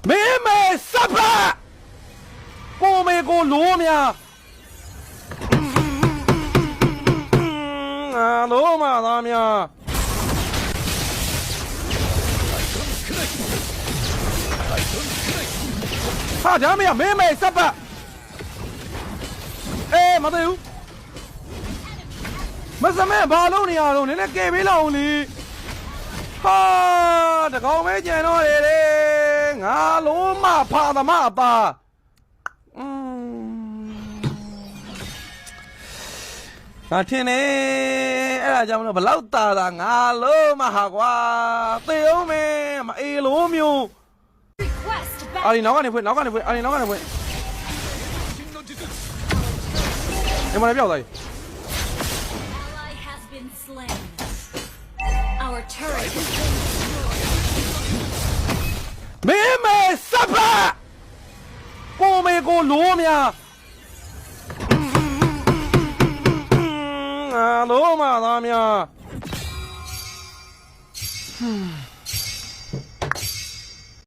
မင်းမဲစပ်ပါကိုမေကိုလိုးများငါလိုးမသားများဟာဒါမင်းမင်းမဲစပ်ပါမသေးဘူးမစမဲဘာလုံးနေရတော့နည်းနည်းကဲပေးလောက်လေဟာတကောင်ပဲကြံတော့တယ်လေငါလုံးမဖာသမအပါငါထင်နေအဲ့ဒါကြောင့်မလို့ဘလောက်တာငါလုံးမဟာကွာသေအောင်မင်းမအေးလို့မျိုးအာဒီနောက်ကနေဖွင့်အာဒီနောက်ကနေဖွင့်你们来表达。妹妹杀吧！我没个罗面。罗马大面。